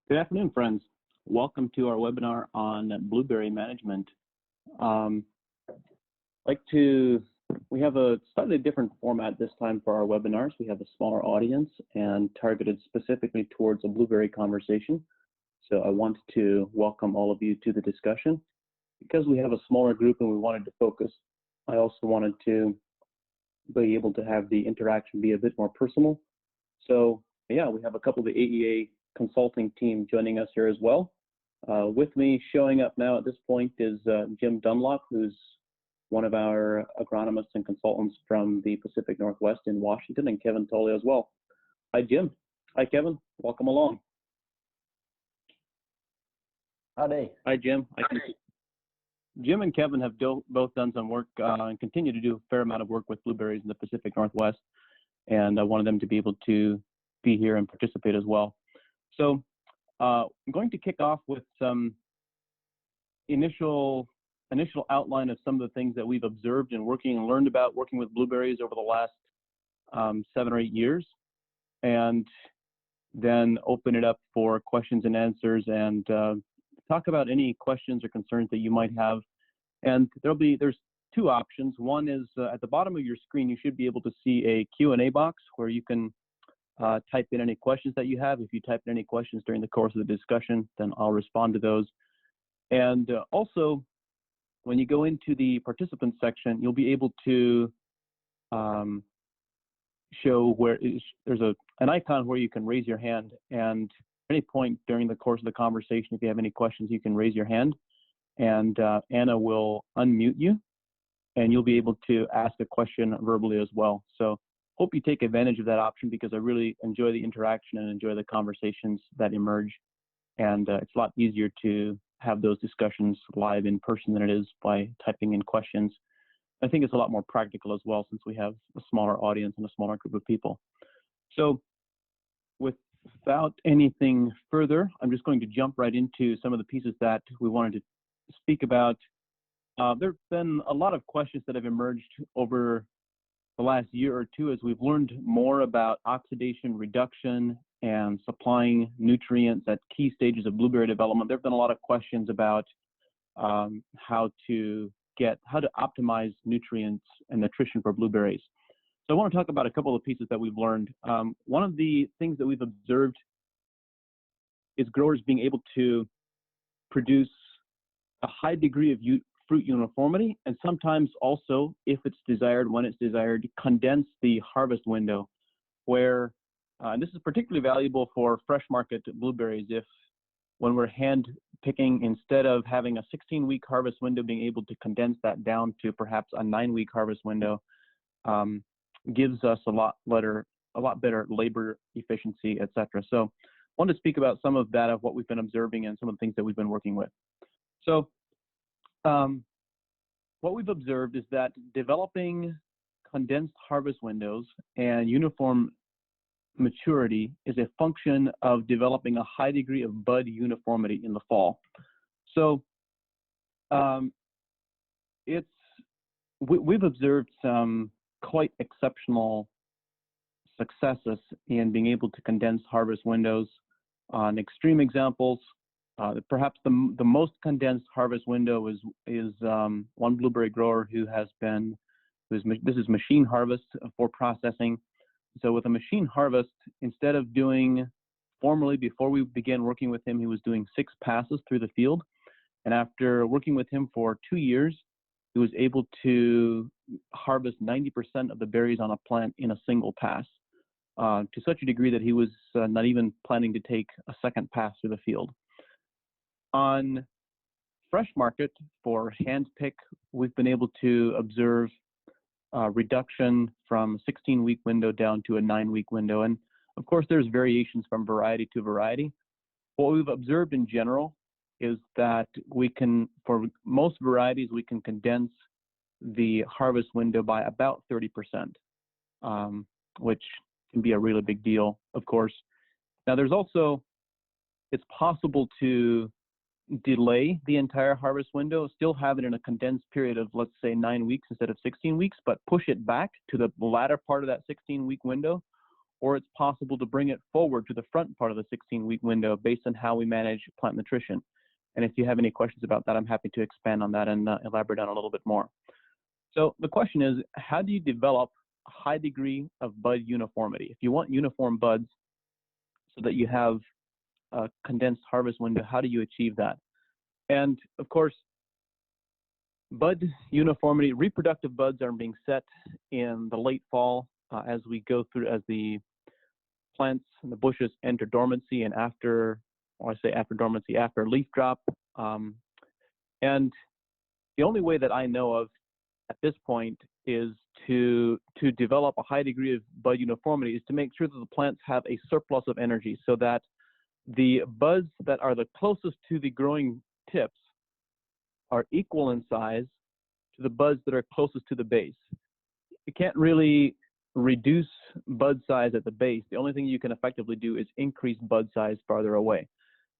Good afternoon, friends. Welcome to our webinar on blueberry management. We have a slightly different format this time for our webinars. We have a smaller audience and targeted specifically towards a blueberry conversation. So I want to welcome all of you to the discussion. Because we have a smaller group and we wanted to focus, I also wanted to be able to have the interaction be a bit more personal. So yeah, we have a couple of the AEA consulting team joining us here as well. With me showing up now at this point is Jim Dunlop, who's one of our agronomists and consultants from the Pacific Northwest in Washington, and Kevin Tolley as well. Hi, Jim. Hi, Kevin. Welcome along. Howdy. Hi, Jim. Jim and Kevin have both done some work and continue to do a fair amount of work with blueberries in the Pacific Northwest, and I wanted them to be able to be here and participate as well. So I'm going to kick off with some initial outline of some of the things that we've observed and learned about working with blueberries over the last 7 or 8 years, and then open it up for questions and answers and talk about any questions or concerns that you might have. And there's two options. One is at the bottom of your screen, you should be able to see a Q&A box where you can type in any questions that you have. If you type in any questions during the course of the discussion, then I'll respond to those. And also, when you go into the participants section, you'll be able to show where there's an icon where you can raise your hand, and at any point during the course of the conversation, if you have any questions, you can raise your hand, and Anna will unmute you, and you'll be able to ask a question verbally as well. So hope you take advantage of that option, because I really enjoy the interaction and enjoy the conversations that emerge, and it's a lot easier to have those discussions live in person than it is by typing in questions. I think it's a lot more practical as well, since we have a smaller audience and a smaller group of people. So without anything further, I'm just going to jump right into some of the pieces that we wanted to speak about. There have been a lot of questions that have emerged over the last year or two as we've learned more about oxidation reduction and supplying nutrients at key stages of blueberry development. There have been a lot of questions about how to optimize nutrients and nutrition for blueberries. So I want to talk about a couple of pieces that we've learned. One of the things that we've observed is growers being able to produce a high degree of fruit uniformity, and sometimes also, if it's desired, when it's desired, condense the harvest window, where, and this is particularly valuable for fresh market blueberries, when we're hand picking, instead of having a 16-week harvest window, being able to condense that down to perhaps a 9-week harvest window, gives us a lot better labor efficiency, etc. So I wanted to speak about some of that, of what we've been observing and some of the things that we've been working with. So what we've observed is that developing condensed harvest windows and uniform maturity is a function of developing a high degree of bud uniformity in the fall. So we've observed some quite exceptional successes in being able to condense harvest windows. On extreme examples, perhaps the most condensed harvest window is one blueberry grower this is machine harvest for processing. So with a machine harvest, instead of doing formally, before we began working with him, he was doing 6 passes through the field. And after working with him for 2 years, he was able to harvest 90% of the berries on a plant in a single pass, to such a degree that he was not even planning to take a second pass through the field. On fresh market for hand pick, we've been able to observe reduction from a 16-week window down to a 9-week window. And of course, there's variations from variety to variety. What we've observed in general is that for most varieties, we can condense the harvest window by about 30%, which can be a really big deal, of course. Now, it's possible to delay the entire harvest window, still have it in a condensed period of, let's say, 9 weeks instead of 16 weeks, but push it back to the latter part of that 16-week window, or it's possible to bring it forward to the front part of the 16-week window based on how we manage plant nutrition. And if you have any questions about that, I'm happy to expand on that and elaborate on a little bit more. So the question is, how do you develop a high degree of bud uniformity? If you want uniform buds so that you have a condensed harvest window, how do you achieve that? And of course, bud uniformity, reproductive buds are being set in the late fall as we go through, as the plants and the bushes enter dormancy, and after, or I say after dormancy, after leaf drop. And the only way that I know of at this point is to develop a high degree of bud uniformity is to make sure that the plants have a surplus of energy, so that the buds that are the closest to the growing tips are equal in size to the buds that are closest to the base. You can't really reduce bud size at the base. The only thing you can effectively do is increase bud size farther away.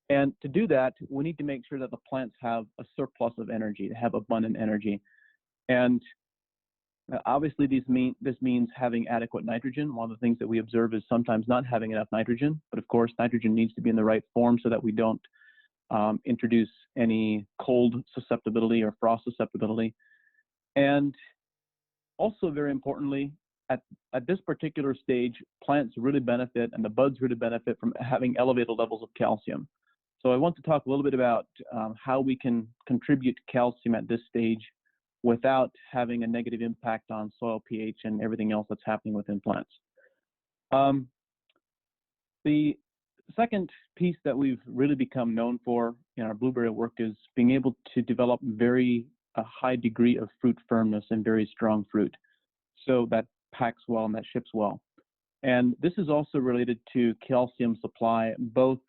And to do that, we need to make sure that the plants have a surplus of energy, to have abundant energy. And obviously this means having adequate nitrogen. One of the things that we observe is sometimes not having enough nitrogen, but of course nitrogen needs to be in the right form so that we don't introduce any cold susceptibility or frost susceptibility. And also, very importantly, at this particular stage, plants really benefit and the buds really benefit from having elevated levels of calcium. So I want to talk a little bit about how we can contribute calcium at this stage without having a negative impact on soil pH and everything else that's happening within plants. The second piece that we've really become known for in our blueberry work is being able to develop a high degree of fruit firmness and very strong fruit, so that packs well and that ships well. And this is also related to calcium supply, both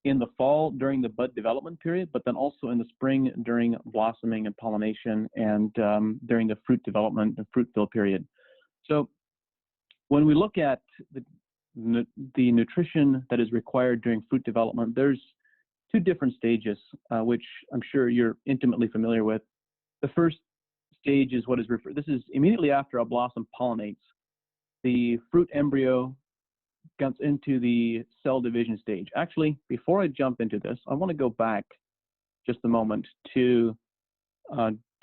in the fall during the bud development period, but then also in the spring during blossoming and pollination, and during the fruit development and fruit fill period. So when we look at the nutrition that is required during fruit development, there's two different stages, which I'm sure you're intimately familiar with. The first stage is what is referred, this is immediately after a blossom pollinates. The fruit embryo gets into the cell division stage. Actually, before I jump into this, I want to go back just a moment to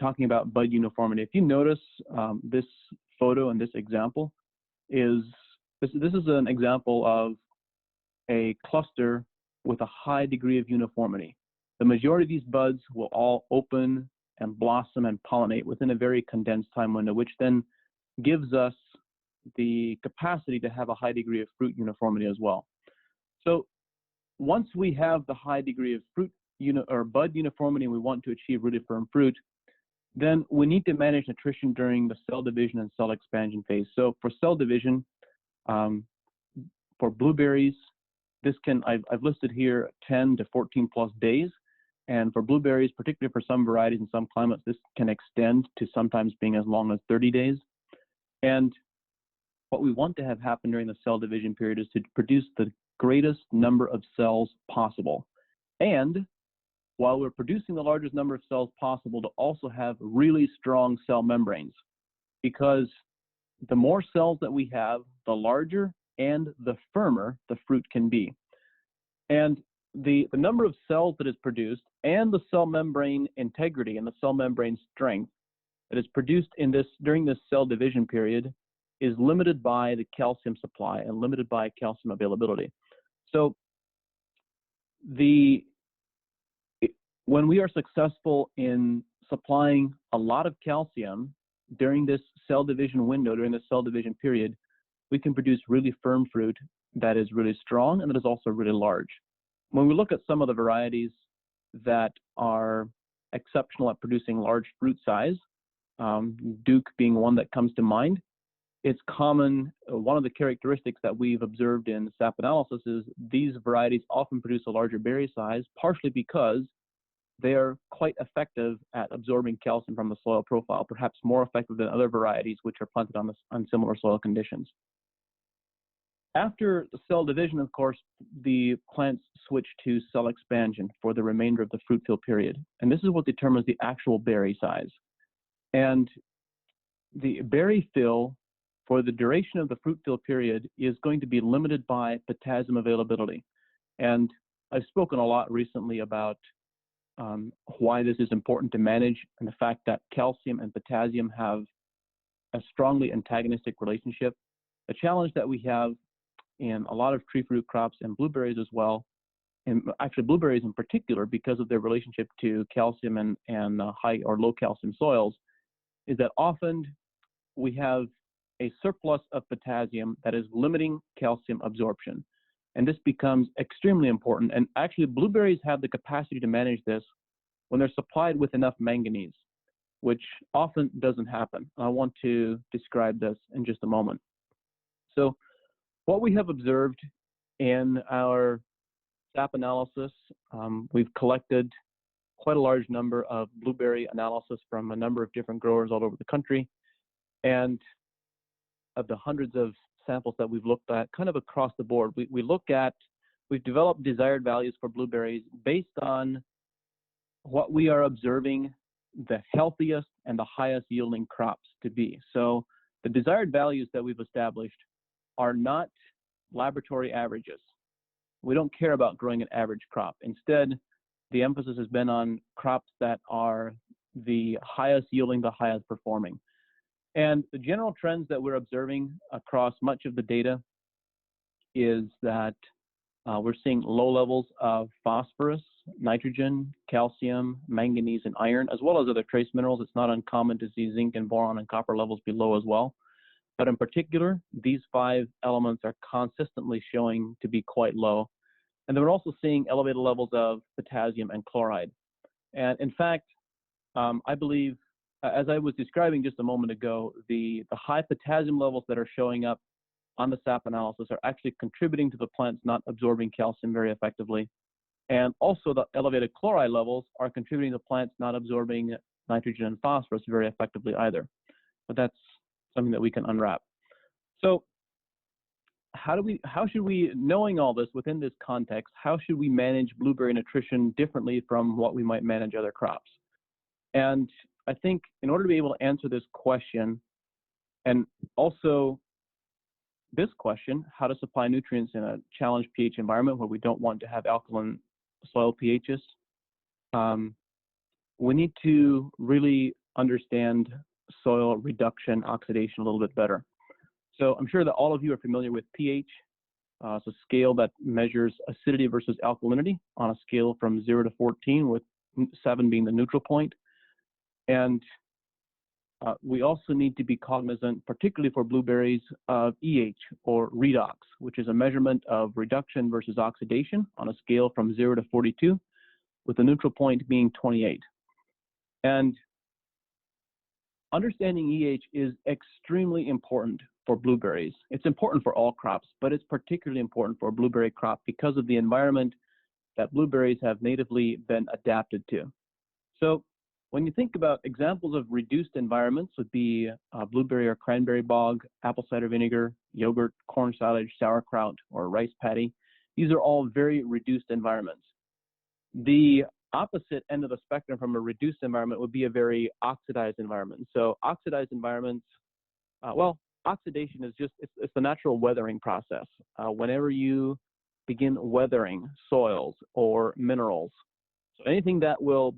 talking about bud uniformity. If you notice, this photo and this example is, this is an example of a cluster with a high degree of uniformity. The majority of these buds will all open and blossom and pollinate within a very condensed time window, which then gives us the capacity to have a high degree of fruit uniformity as well. So once we have the high degree of fruit or bud uniformity and we want to achieve really firm fruit, then we need to manage nutrition during the cell division and cell expansion phase. So for cell division, for blueberries, this can, I've listed here 10 to 14 plus days. And for blueberries, particularly for some varieties in some climates, this can extend to sometimes being as long as 30 days. And what we want to have happen during the cell division period is to produce the greatest number of cells possible. And while we're producing the largest number of cells possible, to also have really strong cell membranes, because the more cells that we have, the larger and the firmer the fruit can be. And the number of cells that is produced and the cell membrane integrity and the cell membrane strength that is produced during this cell division period is limited by the calcium supply and limited by calcium availability. So when we are successful in supplying a lot of calcium during this cell division window, during the cell division period, we can produce really firm fruit that is really strong and that is also really large. When we look at some of the varieties that are exceptional at producing large fruit size, Duke being one that comes to mind, it's common, one of the characteristics that we've observed in sap analysis is these varieties often produce a larger berry size, partially because they are quite effective at absorbing calcium from the soil profile, perhaps more effective than other varieties which are planted on similar soil conditions. After the cell division, of course, the plants switch to cell expansion for the remainder of the fruit fill period. And this is what determines the actual berry size. And the berry fill for the duration of the fruit fill period is going to be limited by potassium availability. And I've spoken a lot recently about why this is important to manage, and the fact that calcium and potassium have a strongly antagonistic relationship. The challenge that we have in a lot of tree fruit crops and blueberries as well, and actually blueberries in particular, because of their relationship to calcium and high or low calcium soils, is that often we have a surplus of potassium that is limiting calcium absorption. And this becomes extremely important. And actually, blueberries have the capacity to manage this when they're supplied with enough manganese, which often doesn't happen. I want to describe this in just a moment. So what we have observed in our sap analysis, we've collected quite a large number of blueberry analysis from a number of different growers all over the country. And of the hundreds of samples that we've looked at, kind of across the board, we've developed desired values for blueberries based on what we are observing the healthiest and the highest yielding crops to be. So the desired values that we've established are not laboratory averages. We don't care about growing an average crop. Instead, the emphasis has been on crops that are the highest yielding, the highest performing. And the general trends that we're observing across much of the data is that we're seeing low levels of phosphorus, nitrogen, calcium, manganese, and iron, as well as other trace minerals. It's not uncommon to see zinc and boron and copper levels below as well. But in particular, these 5 elements are consistently showing to be quite low. And then we're also seeing elevated levels of potassium and chloride. And in fact, I believe, as I was describing just a moment ago, the high potassium levels that are showing up on the sap analysis are actually contributing to the plants not absorbing calcium very effectively. And also the elevated chloride levels are contributing to plants not absorbing nitrogen and phosphorus very effectively either. But that's something that we can unwrap. So how should we, knowing all this within this context, how should we manage blueberry nutrition differently from what we might manage other crops? And I think in order to be able to answer this question, and also this question, how to supply nutrients in a challenged pH environment where we don't want to have alkaline soil pHs, we need to really understand soil reduction, oxidation a little bit better. So I'm sure that all of you are familiar with pH. It's a scale that measures acidity versus alkalinity on a scale from 0 to 14, with 7 being the neutral point. And we also need to be cognizant, particularly for blueberries, of EH, or redox, which is a measurement of reduction versus oxidation on a scale from 0 to 42, with the neutral point being 28. And understanding EH is extremely important for blueberries. It's important for all crops, but it's particularly important for a blueberry crop because of the environment that blueberries have natively been adapted to. So when you think about examples of reduced environments, would be blueberry or cranberry bog, apple cider vinegar, yogurt, corn silage, sauerkraut, or rice paddy. These are all very reduced environments. The opposite end of the spectrum from a reduced environment would be a very oxidized environment. So oxidized environments, well, oxidation is just, it's the natural weathering process. Whenever you begin weathering soils or minerals, so anything that will,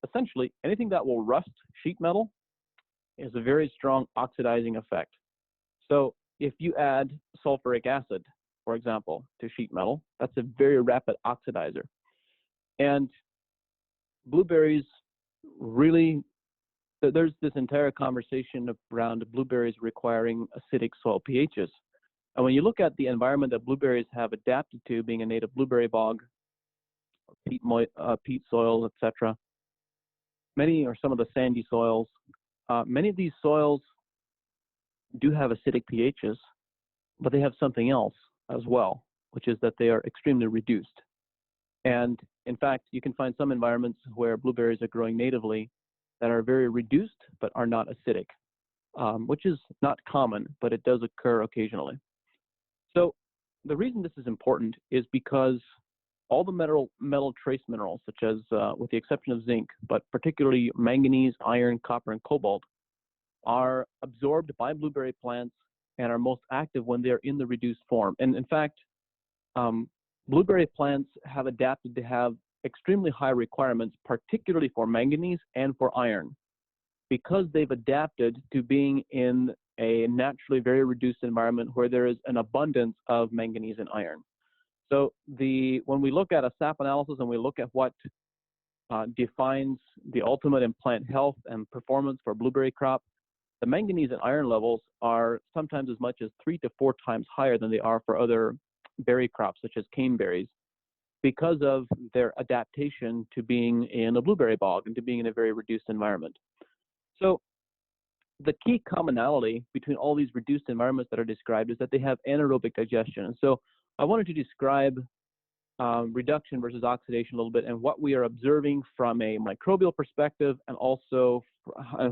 essentially anything that will rust sheet metal is a very strong oxidizing effect. So if you add sulfuric acid, for example, to sheet metal, that's a very rapid oxidizer. And blueberries really, there's this entire conversation around blueberries requiring acidic soil pHs. And when you look at the environment that blueberries have adapted to, being a native blueberry bog, peat soil, etc., many or some of the sandy soils, many of these soils do have acidic pHs, but they have something else as well, which is that they are extremely reduced. And in fact, you can find some environments where blueberries are growing natively that are very reduced but are not acidic, which is not common, but it does occur occasionally. So the reason this is important is because all the metal trace minerals, such as, with the exception of zinc, but particularly manganese, iron, copper, and cobalt, are absorbed by blueberry plants and are most active when they're in the reduced form. And in fact, blueberry plants have adapted to have extremely high requirements, particularly for manganese and for iron, because they've adapted to being in a naturally very reduced environment where there is an abundance of manganese and iron. So when we look at a sap analysis and we look at what defines the ultimate in plant health and performance for blueberry crop, the manganese and iron levels are sometimes as much as 3 to 4 times higher than they are for other berry crops, such as cane berries, because of their adaptation to being in a blueberry bog and to being in a very reduced environment. So the key commonality between all these reduced environments that are described is that they have anaerobic digestion. And so I wanted to describe reduction versus oxidation a little bit and what we are observing from a microbial perspective, and also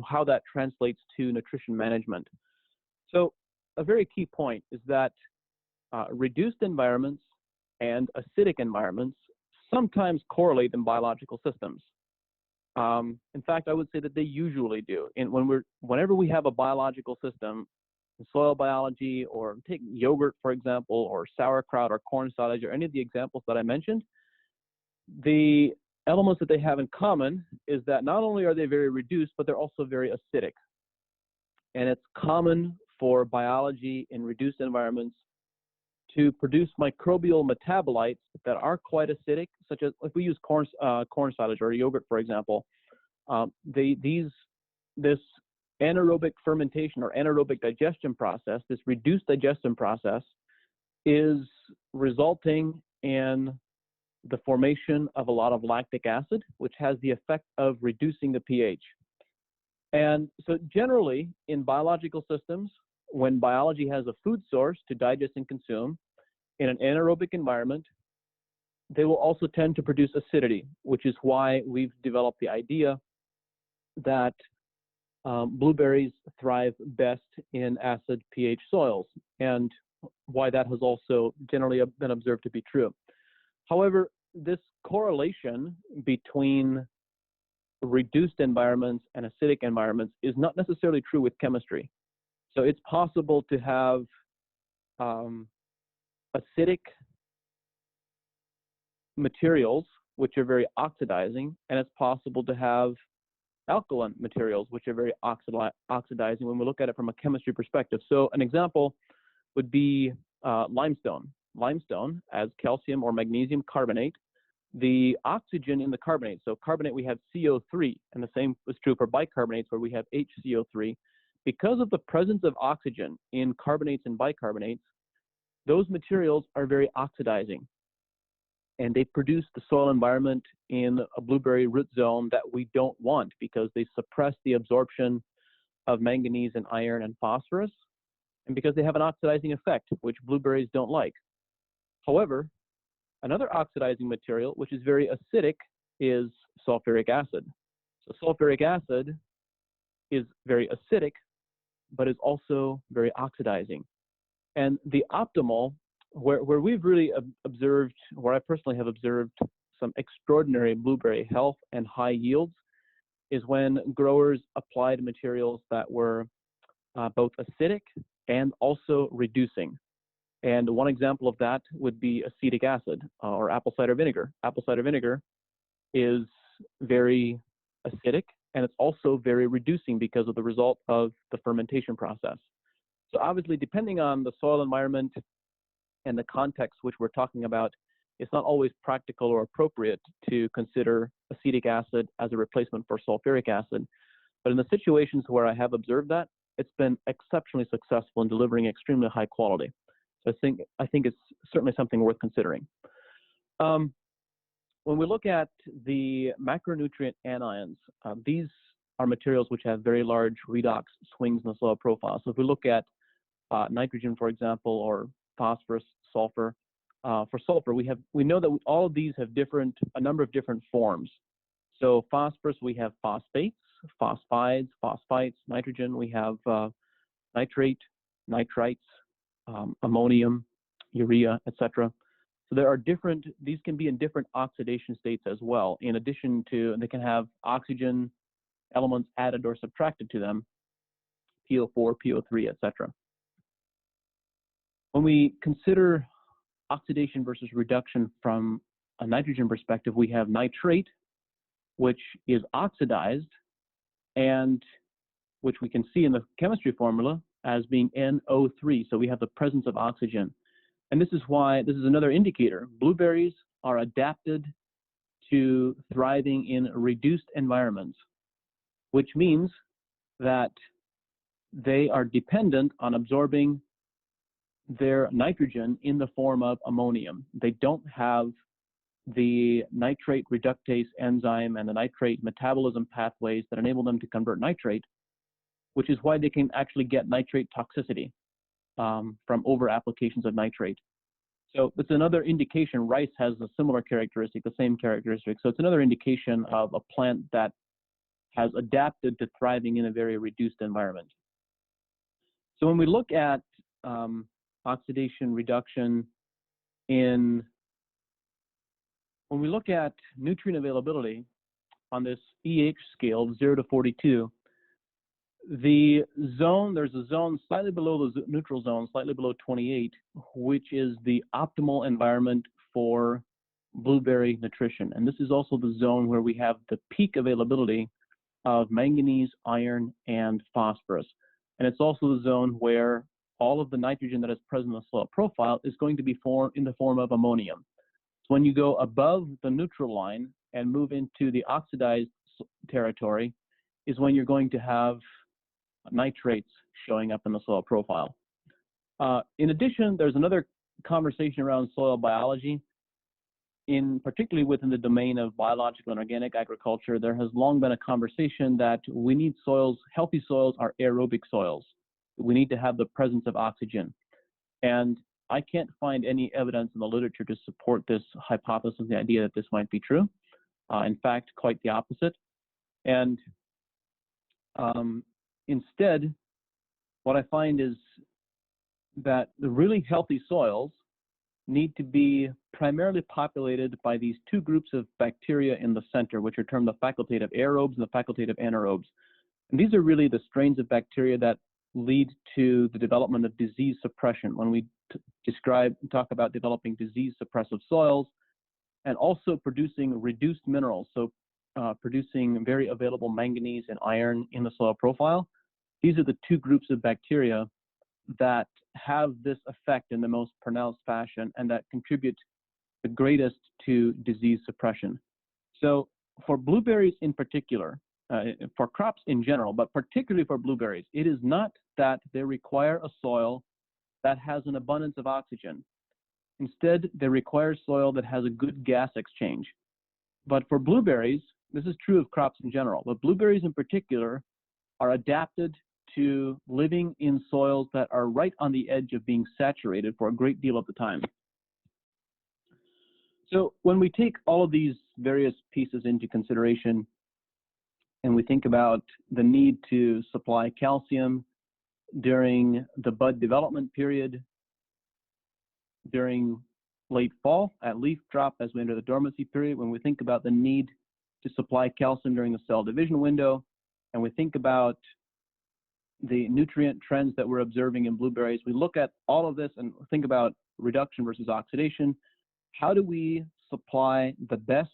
how that translates to nutrition management. So a very key point is that reduced environments and acidic environments sometimes correlate in biological systems. In fact, I would say that they usually do. And whenever we have a biological system, in soil biology, or take yogurt, for example, or sauerkraut or corn silage, or any of the examples that I mentioned, the elements that they have in common is that not only are they very reduced, but they're also very acidic. And it's common for biology in reduced environments to produce microbial metabolites that are quite acidic, such as if we use corn silage or yogurt, for example. This anaerobic fermentation or anaerobic digestion process, this reduced digestion process, is resulting in the formation of a lot of lactic acid, which has the effect of reducing the pH. And so generally in biological systems, when biology has a food source to digest and consume in an anaerobic environment, they will also tend to produce acidity, which is why we've developed the idea that blueberries thrive best in acid pH soils, and why that has also generally been observed to be true. However, this correlation between reduced environments and acidic environments is not necessarily true with chemistry. So it's possible to have acidic materials which are very oxidizing, and it's possible to have alkaline materials which are very oxidizing when we look at it from a chemistry perspective. So an example would be limestone. Limestone, as calcium or magnesium carbonate, the oxygen in the carbonate, so carbonate we have CO3, and the same is true for bicarbonates where we have HCO3. Because of the presence of oxygen in carbonates and bicarbonates, those materials are very oxidizing, and they produce the soil environment in a blueberry root zone that we don't want, because they suppress the absorption of manganese and iron and phosphorus, and because they have an oxidizing effect, which blueberries don't like. However, another oxidizing material, which is very acidic, is sulfuric acid. So sulfuric acid is very acidic, but is also very oxidizing. And the optimal, where we've really observed, where I personally have observed some extraordinary blueberry health and high yields, is when growers applied materials that were both acidic and also reducing. And one example of that would be acetic acid or apple cider vinegar. Apple cider vinegar is very acidic, and it's also very reducing because of the result of the fermentation process. So obviously, depending on the soil environment and the context which we're talking about, it's not always practical or appropriate to consider acetic acid as a replacement for sulfuric acid. But in the situations where I have observed that, it's been exceptionally successful in delivering extremely high quality. So I think it's certainly something worth considering. When we look at the macronutrient anions, these are materials which have very large redox swings in the soil profile. So if we look at nitrogen, for example, or phosphorus, sulfur. For sulfur, we know that all of these have a number of different forms. So phosphorus, we have phosphates, phosphides, phosphites. Nitrogen, we have nitrate, nitrites, ammonium, urea, etc. So there are these can be in different oxidation states as well. In addition to, they can have oxygen elements added or subtracted to them. PO4, PO3, etc. When we consider oxidation versus reduction from a nitrogen perspective, we have nitrate, which is oxidized, and which we can see in the chemistry formula as being NO3. So we have the presence of oxygen. And this is another indicator. Blueberries are adapted to thriving in reduced environments, which means that they are dependent on absorbing their nitrogen in the form of ammonium. They don't have the nitrate reductase enzyme and the nitrate metabolism pathways that enable them to convert nitrate, which is why they can actually get nitrate toxicity from over applications of nitrate. So it's another indication. Rice has a similar characteristic, the same characteristic. So it's another indication of a plant that has adapted to thriving in a very reduced environment. So when we look at oxidation reduction when we look at nutrient availability on this EH scale of 0 to 42, there's a zone slightly below the neutral zone, slightly below 28, which is the optimal environment for blueberry nutrition. And this is also the zone where we have the peak availability of manganese, iron, and phosphorus. And it's also the zone where all of the nitrogen that is present in the soil profile is going to be formed in the form of ammonium. So when you go above the neutral line and move into the oxidized territory is when you're going to have nitrates showing up in the soil profile. In addition, there's another conversation around soil biology. Particularly within the domain of biological and organic agriculture, there has long been a conversation that we need soils, healthy soils are aerobic soils. We need to have the presence of oxygen. And I can't find any evidence in the literature to support this hypothesis, the idea that this might be true. In fact, quite the opposite. And instead, what I find is that the really healthy soils need to be primarily populated by these two groups of bacteria in the center, which are termed the facultative aerobes and the facultative anaerobes. And these are really the strains of bacteria that lead to the development of disease suppression when we talk about developing disease suppressive soils, and also producing reduced minerals, so producing very available manganese and iron in the soil profile. These are the two groups of bacteria that have this effect in the most pronounced fashion and that contribute the greatest to disease suppression. So for blueberries in particular, for crops in general, but particularly for blueberries, it is not that they require a soil that has an abundance of oxygen. Instead, they require soil that has a good gas exchange. But for blueberries, this is true of crops in general, but blueberries in particular are adapted to living in soils that are right on the edge of being saturated for a great deal of the time. So when we take all of these various pieces into consideration and we think about the need to supply calcium during the bud development period, during late fall at leaf drop as we enter the dormancy period, when we think about the need to supply calcium during the cell division window, and we think about the nutrient trends that we're observing in blueberries, we look at all of this and think about reduction versus oxidation. How do we supply the best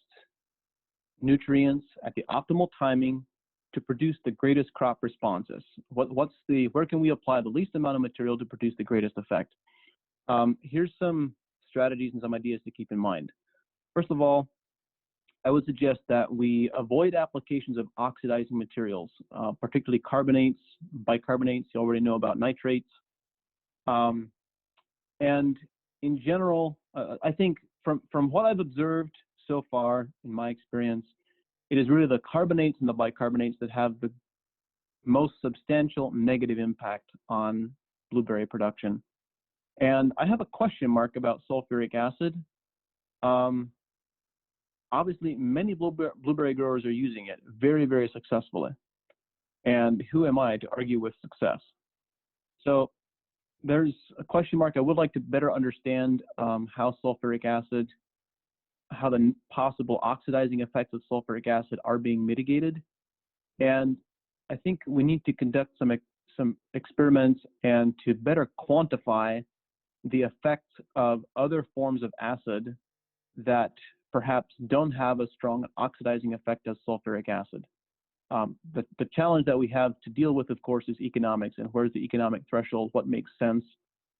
nutrients at the optimal timing to produce the greatest crop responses? Where can we apply the least amount of material to produce the greatest effect? Here's some strategies and some ideas to keep in mind. First of all, I would suggest that we avoid applications of oxidizing materials, particularly carbonates, bicarbonates. You already know about nitrates. And in general, I think from what I've observed so far in my experience, it is really the carbonates and the bicarbonates that have the most substantial negative impact on blueberry production. And I have a question mark about sulfuric acid. Obviously, many blueberry growers are using it very, very successfully. And who am I to argue with success? So there's a question mark. I would like to better understand how sulfuric acid, how the possible oxidizing effects of sulfuric acid are being mitigated. And I think we need to conduct some some experiments and to better quantify the effects of other forms of acid that perhaps don't have a strong oxidizing effect as sulfuric acid. The challenge that we have to deal with, of course, is economics, and where's the economic threshold, what makes sense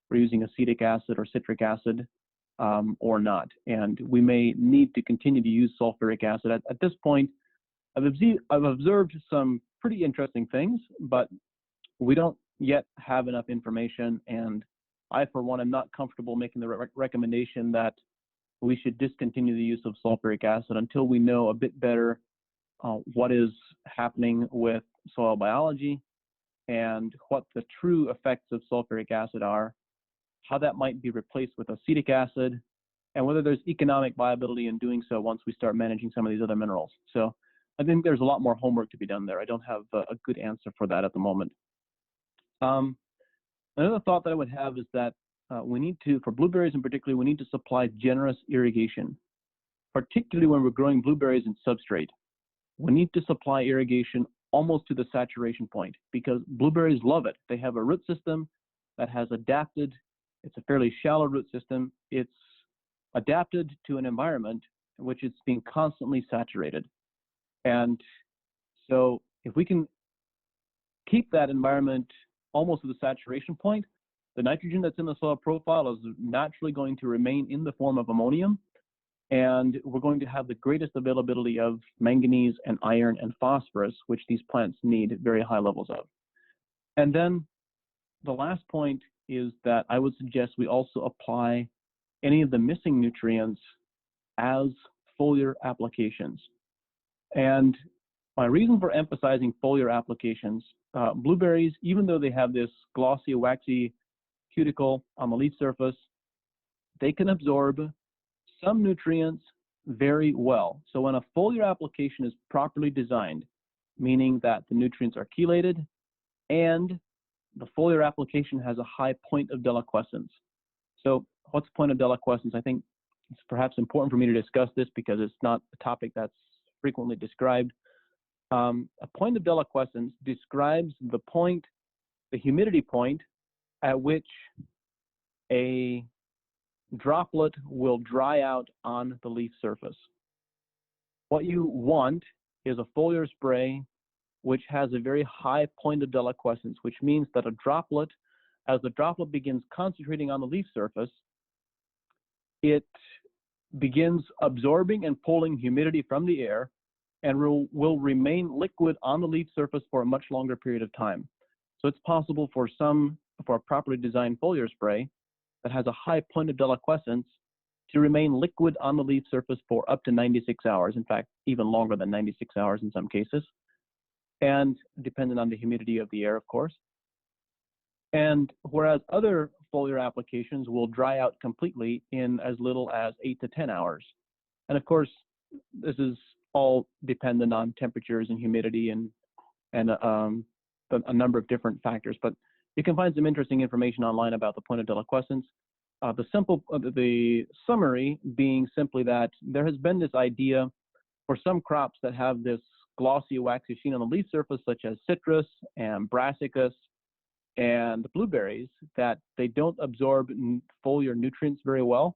for using acetic acid or citric acid or not. And we may need to continue to use sulfuric acid. At this point, I've observed some pretty interesting things, but we don't yet have enough information, and I, for one, am not comfortable making the recommendation that we should discontinue the use of sulfuric acid until we know a bit better what is happening with soil biology and what the true effects of sulfuric acid are, how that might be replaced with acetic acid, and whether there's economic viability in doing so once we start managing some of these other minerals. So I think there's a lot more homework to be done there. I don't have a good answer for that at the moment. Another thought that I would have is that we need to, for blueberries in particular, we need to supply generous irrigation, particularly when we're growing blueberries in substrate. We need to supply irrigation almost to the saturation point because blueberries love it. They have a root system that has adapted. It's a fairly shallow root system. It's adapted to an environment in which it's being constantly saturated. And so if we can keep that environment almost to the saturation point, the nitrogen that's in the soil profile is naturally going to remain in the form of ammonium, and we're going to have the greatest availability of manganese and iron and phosphorus, which these plants need very high levels of. And then the last point is that I would suggest we also apply any of the missing nutrients as foliar applications. And my reason for emphasizing foliar applications, blueberries, even though they have this glossy, waxy cuticle on the leaf surface, they can absorb some nutrients very well. So when a foliar application is properly designed, meaning that the nutrients are chelated and the foliar application has a high point of deliquescence. So what's point of deliquescence? I think it's perhaps important for me to discuss this because it's not a topic that's frequently described. A point of deliquescence describes the point, the humidity point at which a droplet will dry out on the leaf surface. What you want is a foliar spray which has a very high point of deliquescence, which means that a droplet, as the droplet begins concentrating on the leaf surface, it begins absorbing and pulling humidity from the air and will remain liquid on the leaf surface for a much longer period of time. So it's possible for a properly designed foliar spray that has a high point of deliquescence to remain liquid on the leaf surface for up to 96 hours. In fact, even longer than 96 hours in some cases, and dependent on the humidity of the air, of course. And whereas other foliar applications will dry out completely in as little as 8 to 10 hours. And of course, this is all dependent on temperatures and humidity and a number of different factors. But you can find some interesting information online about the point of deliquescence. The summary being simply that there has been this idea for some crops that have this glossy, waxy sheen on the leaf surface, such as citrus and brassicas and blueberries, that they don't absorb foliar nutrients very well.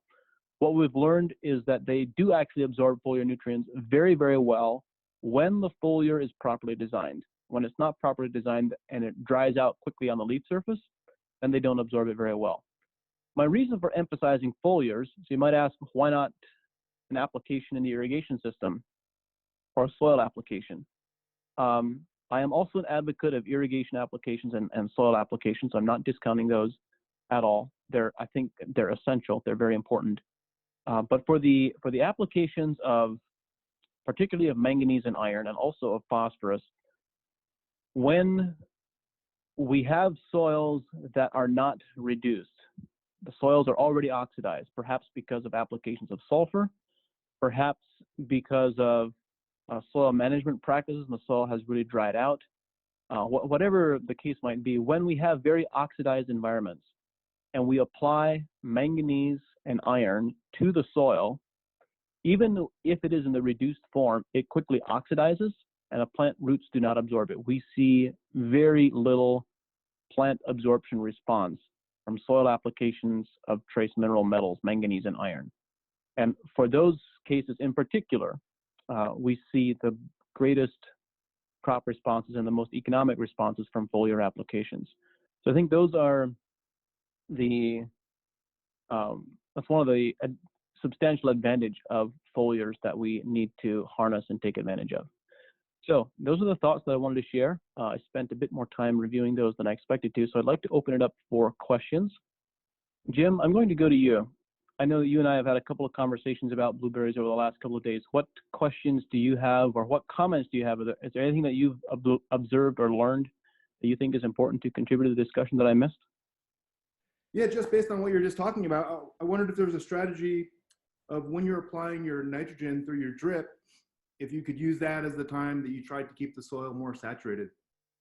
What we've learned is that they do actually absorb foliar nutrients very, very well when the foliar is properly designed. When it's not properly designed and it dries out quickly on the leaf surface, then they don't absorb it very well. My reason for emphasizing foliars, so you might ask, why not an application in the irrigation system or a soil application? I am also an advocate of irrigation applications and soil applications. So I'm not discounting those at all. I think they're essential. They're very important. But for the applications of, particularly of manganese and iron, and also of phosphorus, when we have soils that are not reduced, the soils are already oxidized, perhaps because of applications of sulfur, perhaps because of soil management practices, and the soil has really dried out. Whatever the case might be, when we have very oxidized environments and we apply manganese and iron to the soil, even if it is in the reduced form, it quickly oxidizes and the plant roots do not absorb it. We see very little plant absorption response from soil applications of trace mineral metals, manganese and iron. And for those cases in particular, we see the greatest crop responses and the most economic responses from foliar applications. So I think those are that's one of the substantial advantage of foliars that we need to harness and take advantage of. So those are the thoughts that I wanted to share. I spent a bit more time reviewing those than I expected to, so I'd like to open it up for questions. Jim, I'm going to go to you. I know that you and I have had a couple of conversations about blueberries over the last couple of days. What questions do you have, or what comments do you have? Is there anything that you've observed or learned that you think is important to contribute to the discussion that I missed? Yeah, just based on what you're just talking about, I wondered if there was a strategy of when you're applying your nitrogen through your drip, if you could use that as the time that you tried to keep the soil more saturated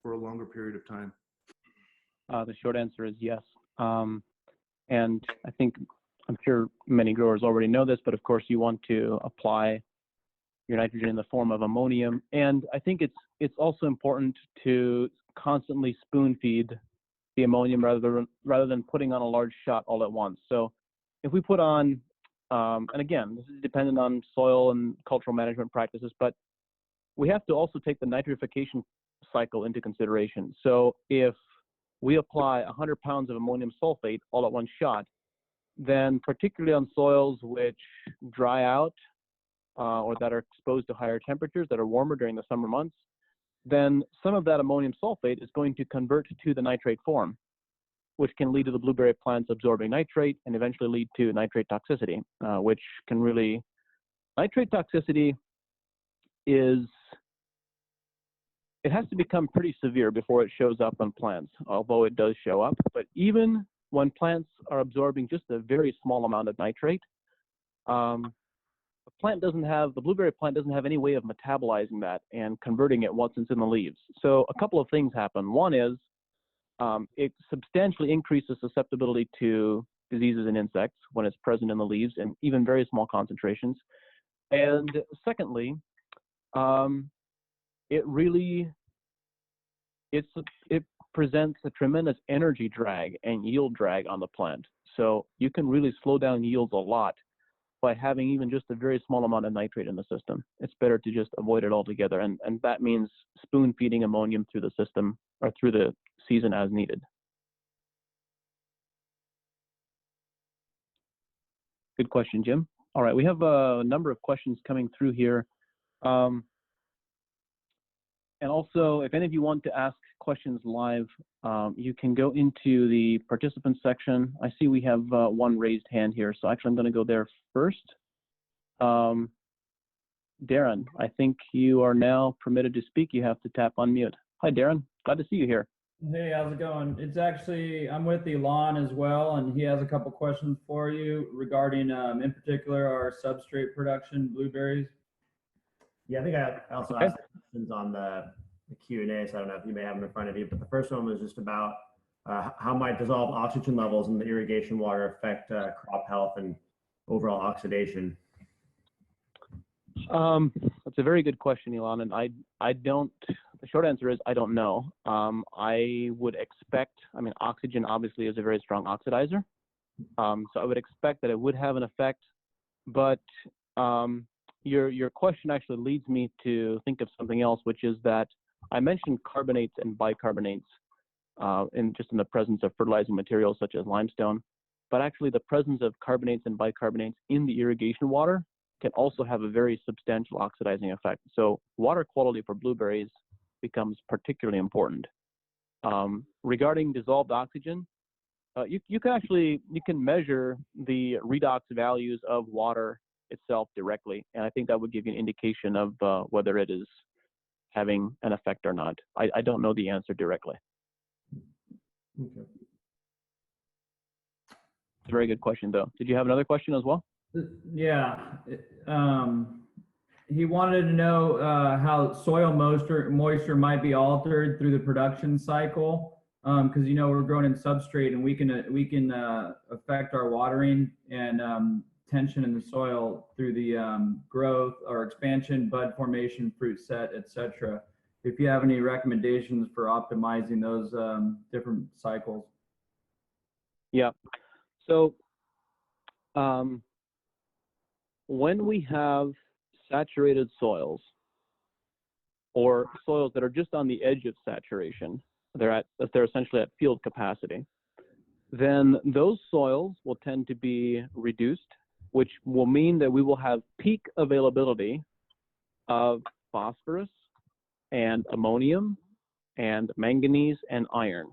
for a longer period of time. The short answer is yes. And I think, I'm sure many growers already know this, but of course you want to apply your nitrogen in the form of ammonium. And I think it's also important to constantly spoon feed the ammonium rather than putting on a large shot all at once. So if we put on, and again, this is dependent on soil and cultural management practices, but we have to also take the nitrification cycle into consideration. So if we apply 100 pounds of ammonium sulfate all at one shot, then particularly on soils which dry out or that are exposed to higher temperatures, that are warmer during the summer months, then some of that ammonium sulfate is going to convert to the nitrate form, which can lead to the blueberry plants absorbing nitrate and eventually lead to nitrate toxicity, which can really, nitrate toxicity is, it has to become pretty severe before it shows up on plants, although it does show up. But even when plants are absorbing just a very small amount of nitrate, the blueberry plant doesn't have any way of metabolizing that and converting it once it's in the leaves. So a couple of things happen. One is it substantially increases susceptibility to diseases and insects when it's present in the leaves, and even very small concentrations. And secondly, it presents a tremendous energy drag and yield drag on the plant. So you can really slow down yields a lot by having even just a very small amount of nitrate in the system. It's better to just avoid it altogether. And that means spoon feeding ammonium through the system or through the season as needed. Good question, Jim. All right, we have a number of questions coming through here. And also, if any of you want to ask questions live, you can go into the participants section. I see we have one raised hand here, so actually I'm going to go there first. Darren, I think you are now permitted to speak. You have to tap unmute. Hi, Darren. Glad to see you here. Hey, how's it going? It's actually, I'm with Elon as well, and he has a couple questions for you regarding, in particular, our substrate production, blueberries. Yeah, I think I also asked questions on the Q&A, so I don't know if you may have them in front of you, but the first one was just about how might dissolved oxygen levels in the irrigation water affect crop health and overall oxidation? That's a very good question, Elon, and I don't, the short answer is I don't know. I would expect, I mean, oxygen obviously is a very strong oxidizer, so I would expect that it would have an effect, but your question actually leads me to think of something else, which is that I mentioned carbonates and bicarbonates in the presence of fertilizing materials such as limestone, but actually the presence of carbonates and bicarbonates in the irrigation water can also have a very substantial oxidizing effect. So water quality for blueberries becomes particularly important. Regarding dissolved oxygen, you can measure the redox values of water itself directly, and I think that would give you an indication of whether it is having an effect or not. I don't know the answer directly. Okay. It's a very good question, though. Did you have another question as well? Yeah. He wanted to know how soil moisture might be altered through the production cycle, because we're growing in substrate, and we can affect our watering and tension in the soil through the growth or expansion, bud formation, fruit set, etc. if you have any recommendations for optimizing those different cycles. Yeah. So when we have saturated soils, or soils that are just on the edge of saturation, they're essentially at field capacity, then those soils will tend to be reduced, which will mean that we will have peak availability of phosphorus and ammonium and manganese and iron.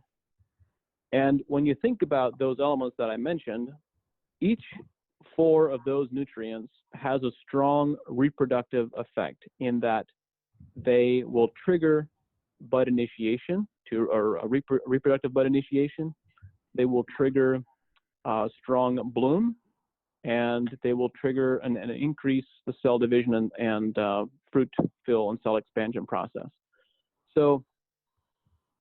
And when you think about those elements that I mentioned, each 4 of those nutrients has a strong reproductive effect in that they will trigger bud initiation or a reproductive bud initiation. They will trigger strong bloom, and they will trigger and increase the cell division and fruit fill and cell expansion process. So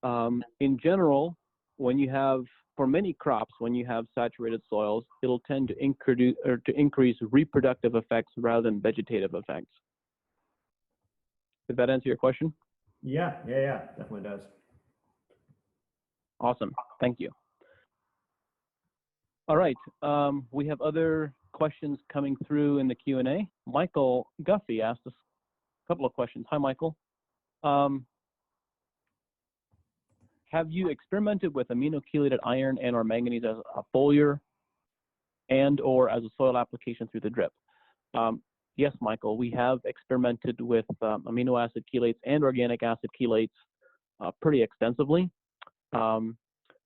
in general, when you have, for many crops, when you have saturated soils, it'll tend to increase reproductive effects rather than vegetative effects. Did that answer your question? Yeah, definitely does. Awesome, thank you. All right, we have other questions coming through in the Q&A. Michael Guffey asked us a couple of questions. Hi, Michael. Have you experimented with amino-chelated iron and or manganese as a foliar and or as a soil application through the drip? Yes, Michael, we have experimented with amino acid chelates and organic acid chelates pretty extensively.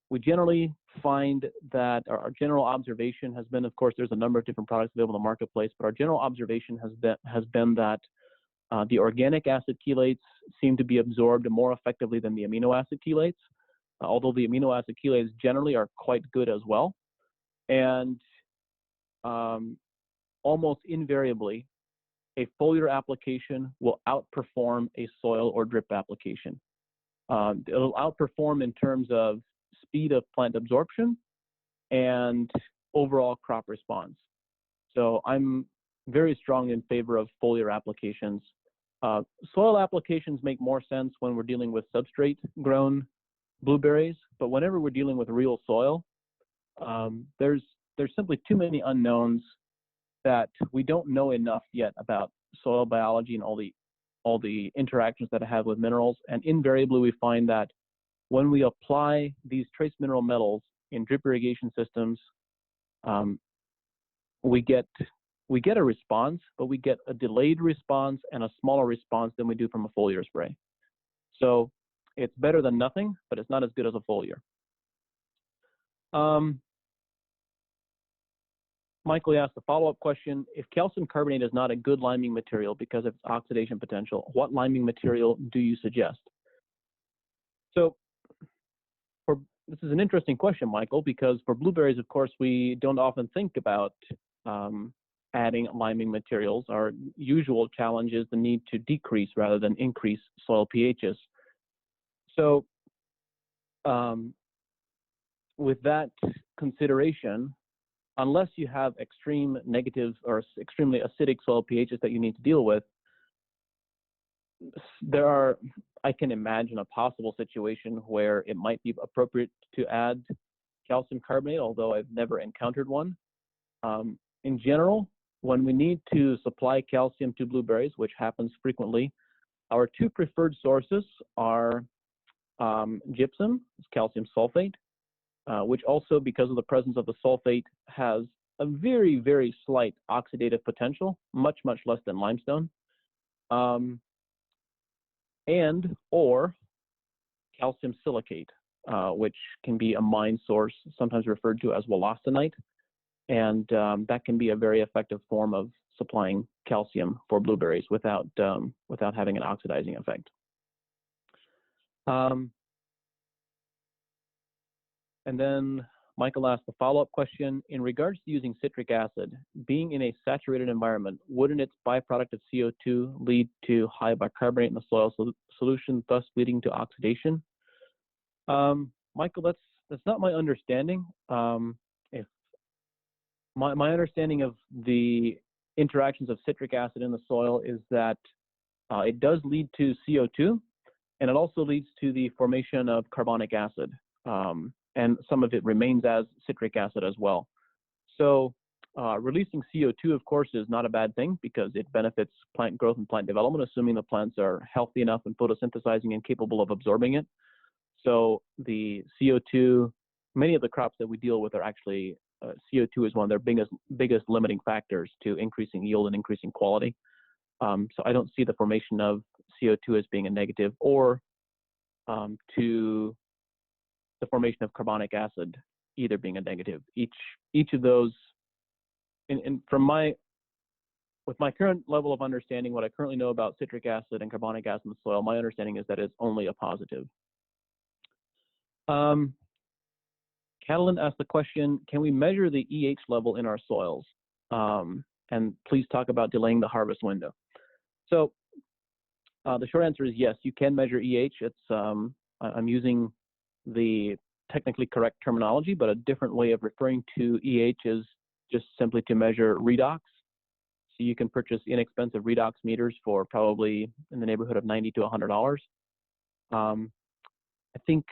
We generally find that our general observation has been, of course, there's a number of different products available in the marketplace, but our general observation has been that the organic acid chelates seem to be absorbed more effectively than the amino acid chelates, although the amino acid chelates generally are quite good as well. And almost invariably, a foliar application will outperform a soil or drip application. It'll outperform in terms of speed of plant absorption and overall crop response. So I'm very strong in favor of foliar applications. Soil applications make more sense when we're dealing with substrate grown blueberries, but whenever we're dealing with real soil, there's simply too many unknowns that we don't know enough yet about soil biology and all the interactions that I have with minerals. And invariably, we find that when we apply these trace mineral metals in drip irrigation systems, we get a response, but we get a delayed response and a smaller response than we do from a foliar spray. So it's better than nothing, but it's not as good as a foliar. Michael asked a follow-up question. If calcium carbonate is not a good liming material because of its oxidation potential, what liming material do you suggest? So this is an interesting question, Michael, because for blueberries, of course, we don't often think about adding liming materials. Our usual challenge is the need to decrease rather than increase soil pHs. So with that consideration, unless you have extreme negative or extremely acidic soil pHs that you need to deal with, I can imagine a possible situation where it might be appropriate to add calcium carbonate, although I've never encountered one. In general, when we need to supply calcium to blueberries, which happens frequently, our 2 preferred sources are gypsum, calcium sulfate, which also, because of the presence of the sulfate, has a very, very slight oxidative potential, much, much less than limestone, and or calcium silicate, which can be a mine source, sometimes referred to as wollastonite, and that can be a very effective form of supplying calcium for blueberries without having an oxidizing effect. And then Michael asked the follow-up question, in regards to using citric acid, being in a saturated environment, wouldn't its byproduct of CO2 lead to high bicarbonate in the soil solution, thus leading to oxidation? Michael, that's not my understanding. If my understanding of the interactions of citric acid in the soil is that it does lead to CO2, And it also leads to the formation of carbonic acid. And some of it remains as citric acid as well. So releasing CO2, of course, is not a bad thing because it benefits plant growth and plant development, assuming the plants are healthy enough and photosynthesizing and capable of absorbing it. So the CO2, many of the crops that we deal with are actually, CO2 is one of their biggest limiting factors to increasing yield and increasing quality. So I don't see the formation of CO2 as being a negative, or to the formation of carbonic acid either being a negative. Each of those, with my current level of understanding, what I currently know about citric acid and carbonic acid in the soil, my understanding is that it's only a positive. Catalin asked the question, can we measure the EH level in our soils? And please talk about delaying the harvest window. So the short answer is yes, you can measure EH. I'm using the technically correct terminology, but a different way of referring to EH is just simply to measure redox. So you can purchase inexpensive redox meters for probably in the neighborhood of $90 to $100. I think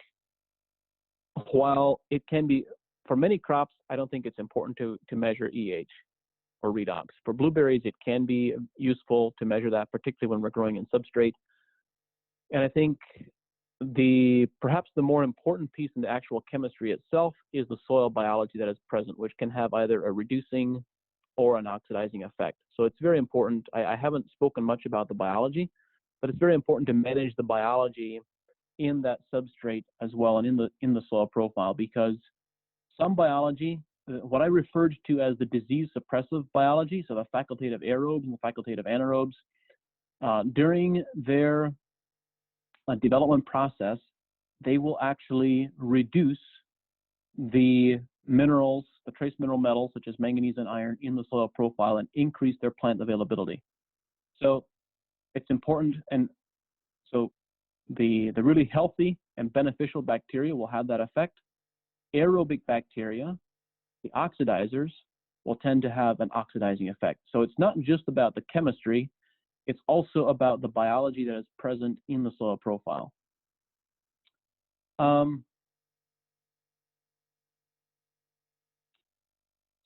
while it can be, for many crops, I don't think it's important to measure EH or redox. For blueberries, it can be useful to measure that, particularly when we're growing in substrate. And I think perhaps the more important piece in the actual chemistry itself is the soil biology that is present, which can have either a reducing or an oxidizing effect. So it's very important. I haven't spoken much about the biology, but it's very important to manage the biology in that substrate as well, and in the soil profile, because some biology, what I referred to as the disease suppressive biology, so the facultative aerobes and the facultative anaerobes, during their development process, they will actually reduce the minerals, the trace mineral metals such as manganese and iron in the soil profile and increase their plant availability. So it's important, and so the really healthy and beneficial bacteria will have that effect. Aerobic bacteria, the oxidizers, will tend to have an oxidizing effect. So it's not just about the chemistry, it's also about the biology that is present in the soil profile.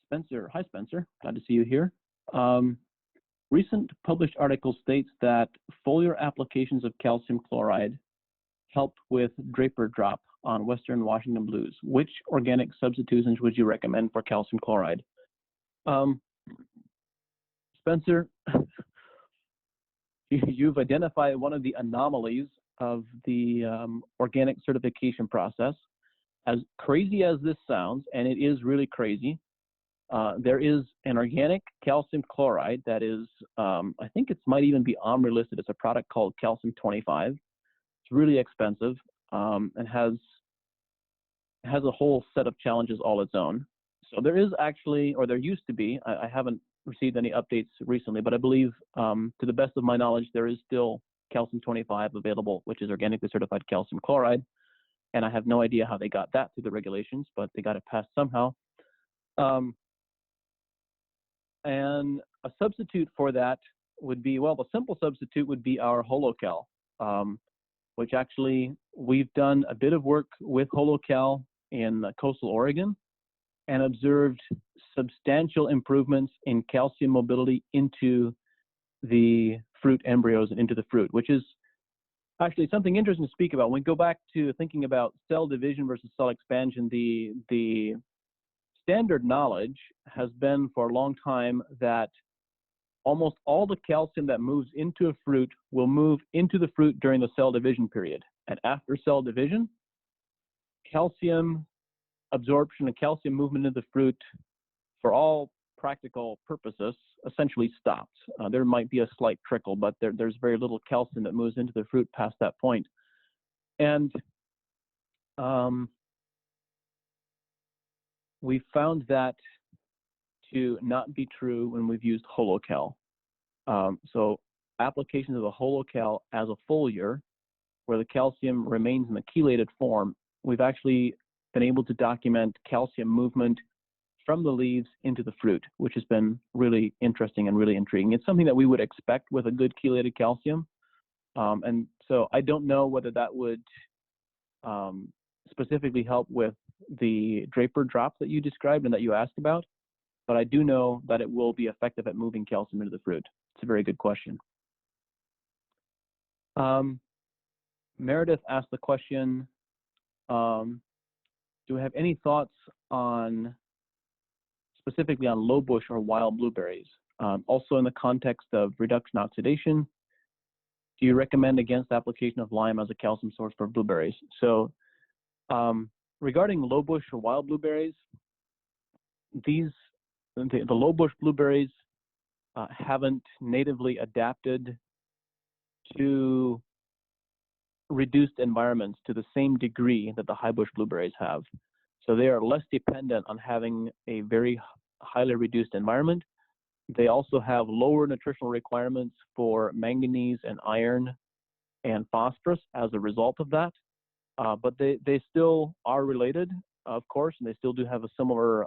Spencer, hi Spencer, glad to see you here. Recent published article states that foliar applications of calcium chloride help with draper drop on Western Washington blues. Which organic substitutions would you recommend for calcium chloride? Spencer, you've identified one of the anomalies of the organic certification process. As crazy as this sounds, and it is really crazy, there is an organic calcium chloride that is, I think it might even be OMRI listed. It's a product called calcium 25. It's really expensive and has a whole set of challenges all its own. So there is actually, or there used to be, I haven't received any updates recently, but I believe, to the best of my knowledge, there is still calcium 25 available, which is organically certified calcium chloride. And I have no idea how they got that through the regulations, but they got it passed somehow. And a substitute for that would be, well, the simple substitute would be our holocal, which actually we've done a bit of work with holocal in coastal Oregon and observed substantial improvements in calcium mobility into the fruit embryos and into the fruit, which is actually something interesting to speak about. When we go back to thinking about cell division versus cell expansion, the standard knowledge has been for a long time that almost all the calcium that moves into a fruit will move into the fruit during the cell division period. And after cell division, calcium absorption and calcium movement into the fruit, for all practical purposes, essentially stops. There might be a slight trickle, but there's very little calcium that moves into the fruit past that point. And we found that to not be true when we've used holocal. So applications of the holocal as a foliar, where the calcium remains in the chelated form, we've actually been able to document calcium movement from the leaves into the fruit, which has been really interesting and really intriguing. It's something that we would expect with a good chelated calcium, and So I don't know whether that would specifically help with the Draper drop that you described and that you asked about, but I do know that it will be effective at moving calcium into the fruit. It's a very good question. Meredith asked the question, do we have any thoughts on specifically on lowbush or wild blueberries? Also in the context of reduction oxidation, do you recommend against application of lime as a calcium source for blueberries? So regarding lowbush or wild blueberries, the lowbush blueberries haven't natively adapted to reduced environments to the same degree that the highbush blueberries have. So they are less dependent on having a very highly reduced environment. They also have lower nutritional requirements for manganese and iron and phosphorus as a result of that. But they still are related, of course, and they still do have a similar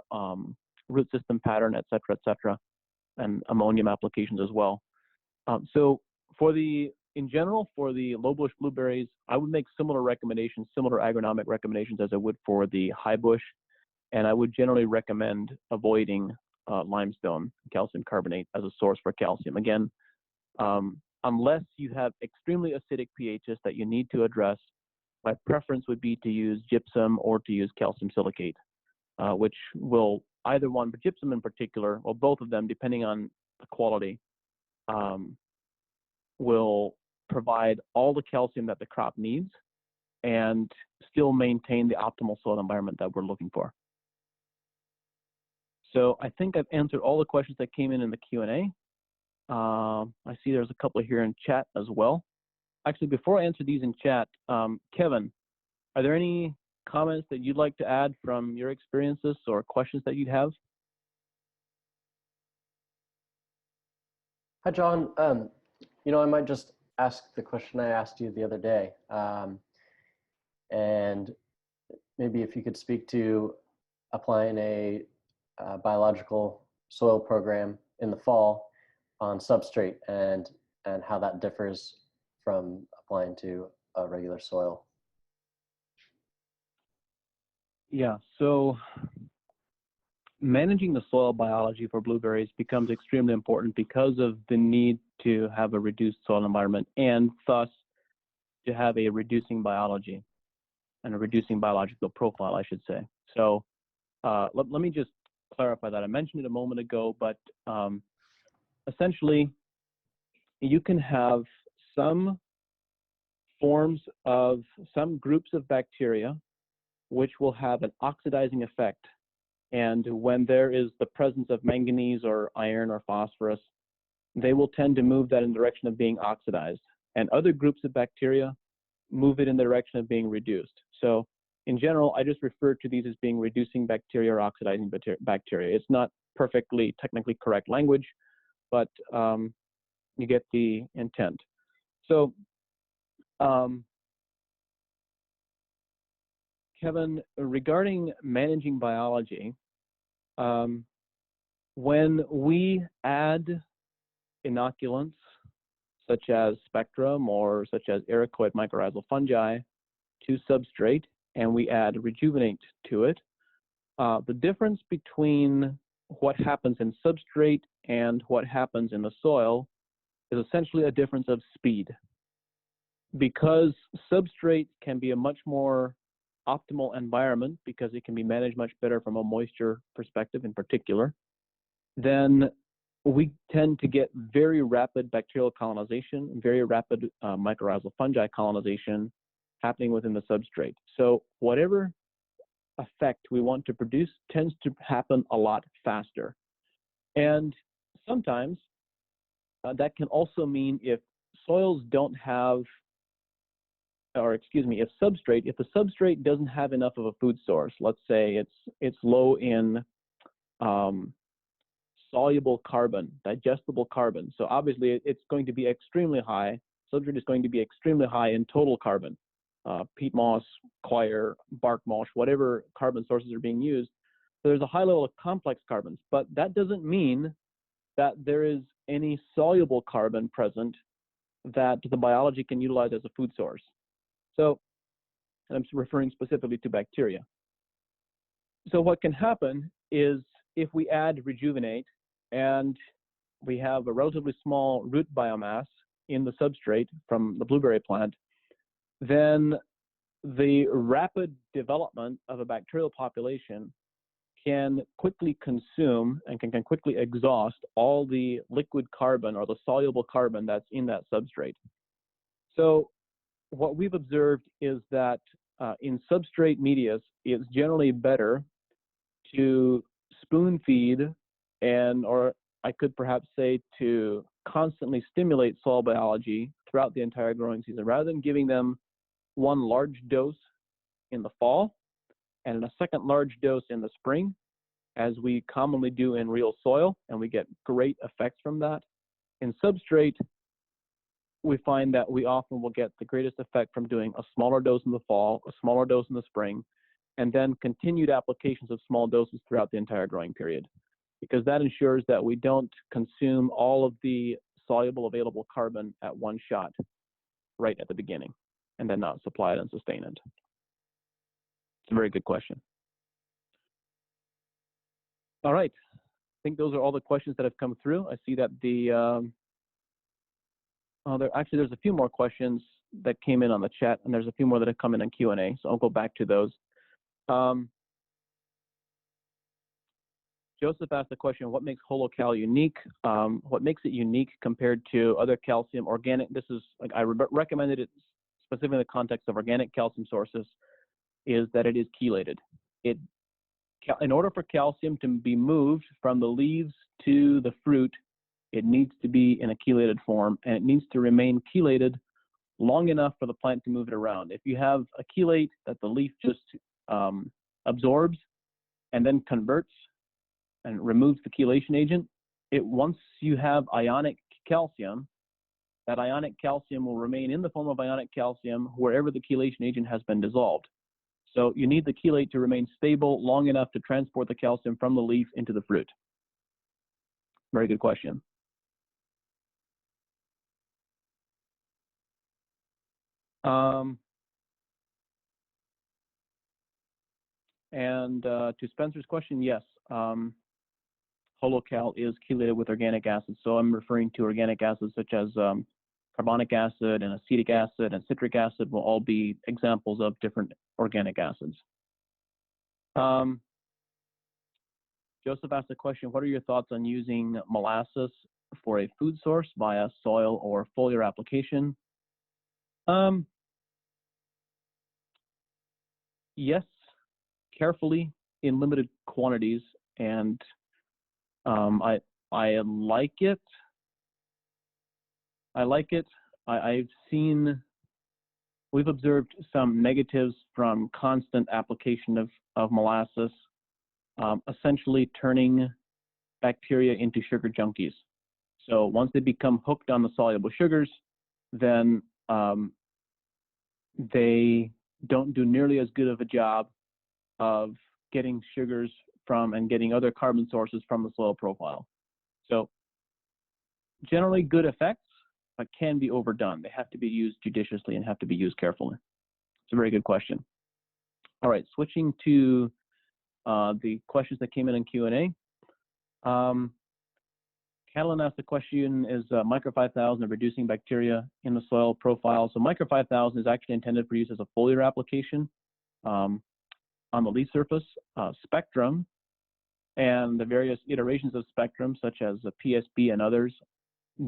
root system pattern, et cetera, and ammonium applications as well. So in general, for the lowbush blueberries, I would make similar recommendations, similar agronomic recommendations as I would for the highbush, and I would generally recommend avoiding limestone calcium carbonate as a source for calcium. Again, unless you have extremely acidic pHs that you need to address, my preference would be to use gypsum or to use calcium silicate, which will either one, but gypsum in particular, or both of them, depending on the quality, will provide all the calcium that the crop needs and still maintain the optimal soil environment that we're looking for. So I think I've answered all the questions that came in the Q&A. I see there's a couple here in chat as well. Actually, before I answer these in chat, Kevin, are there any comments that you'd like to add from your experiences or questions that you'd have? Hi, John. I might just ask the question I asked you the other day. And maybe if you could speak to applying a biological soil program in the fall on substrate and how that differs from applying to a regular soil. Yeah, so managing the soil biology for blueberries becomes extremely important because of the need to have a reduced soil environment and thus to have a reducing biology and a reducing biological profile, I should say. So let me just clarify that. I mentioned it a moment ago, but essentially you can have some groups of bacteria which will have an oxidizing effect. And when there is the presence of manganese or iron or phosphorus, they will tend to move that in the direction of being oxidized. And other groups of bacteria move it in the direction of being reduced. So in general, I just refer to these as being reducing bacteria or oxidizing bacteria. It's not perfectly technically correct language, but you get the intent. So Kevin, regarding managing biology, when we add inoculants such as spectrum or such as ericoid mycorrhizal fungi to substrate and we add rejuvenate to it, the difference between what happens in substrate and what happens in the soil is essentially a difference of speed. Because substrate can be a much more optimal environment because it can be managed much better from a moisture perspective in particular, then we tend to get very rapid bacterial colonization, very rapid mycorrhizal fungi colonization happening within the substrate. So whatever effect we want to produce tends to happen a lot faster. And sometimes that can also mean if soils don't have, or excuse me, if the substrate doesn't have enough of a food source, let's say it's low in soluble carbon, digestible carbon. So obviously it's going to be extremely high. Substrate is going to be extremely high in total carbon, peat moss, coir, bark mulch, whatever carbon sources are being used. So there's a high level of complex carbons, but that doesn't mean that there is any soluble carbon present that the biology can utilize as a food source. So, and I'm referring specifically to bacteria. So what can happen is if we add rejuvenate and we have a relatively small root biomass in the substrate from the blueberry plant, then the rapid development of a bacterial population can quickly consume and can quickly exhaust all the liquid carbon or the soluble carbon that's in that substrate. So what we've observed is that in substrate medias, it's generally better to spoon feed or I could perhaps say to constantly stimulate soil biology throughout the entire growing season, rather than giving them one large dose in the fall and a second large dose in the spring, as we commonly do in real soil, and we get great effects from that. In substrate, we find that we often will get the greatest effect from doing a smaller dose in the fall, a smaller dose in the spring, and then continued applications of small doses throughout the entire growing period, because that ensures that we don't consume all of the soluble available carbon at one shot right at the beginning and then not supply it and sustain it. It's a very good question. All right, I think those are all the questions that have come through. I see that there's a few more questions that came in on the chat, and there's a few more that have come in Q&A, so I'll go back to those. Joseph asked the question, what makes HoloCal unique? What makes it unique compared to other calcium organic? This is, like, I recommended it specifically in the context of organic calcium sources, is that it is chelated. In order for calcium to be moved from the leaves to the fruit, it needs to be in a chelated form, and it needs to remain chelated long enough for the plant to move it around. If you have a chelate that the leaf just absorbs and then converts and removes the chelation agent, once you have ionic calcium, that ionic calcium will remain in the form of ionic calcium wherever the chelation agent has been dissolved. So you need the chelate to remain stable long enough to transport the calcium from the leaf into the fruit. Very good question. And to Spencer's question, yes, HoloCal is chelated with organic acids. So I'm referring to organic acids such as carbonic acid and acetic acid and citric acid will all be examples of different organic acids. Joseph asked the question, what are your thoughts on using molasses for a food source via soil or foliar application? Yes, carefully in limited quantities, and I like it. We've observed some negatives from constant application of molasses, essentially turning bacteria into sugar junkies. So once they become hooked on the soluble sugars, then they don't do nearly as good of a job of getting sugars from and getting other carbon sources from the soil profile. So generally good effects, but can be overdone. They have to be used judiciously and have to be used carefully. It's a very good question. All right, switching to the questions that came in Q&A. Catalin asked the question, is Micro 5000 of reducing bacteria in the soil profile? So Micro 5000 is actually intended for use as a foliar application on the leaf surface. Spectrum and the various iterations of Spectrum, such as the PSB and others,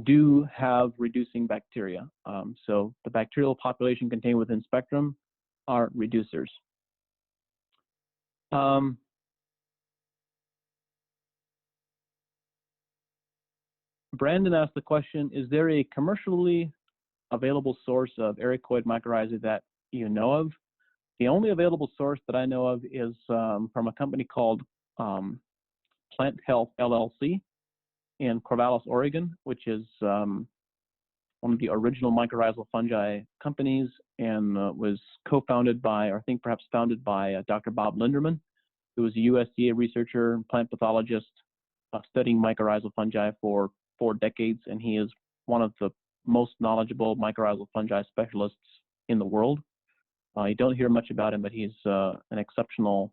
do have reducing bacteria. So the bacterial population contained within Spectrum are reducers. Brandon asked the question, is there a commercially available source of ericoid mycorrhizae that you know of? The only available source that I know of is from a company called Plant Health LLC in Corvallis, Oregon, which is one of the original mycorrhizal fungi companies, and was co-founded by, or I think perhaps founded by Dr. Bob Linderman, who was a USDA researcher and plant pathologist studying mycorrhizal fungi for 4 decades, and he is one of the most knowledgeable mycorrhizal fungi specialists in the world. You don't hear much about him, but he's an exceptional,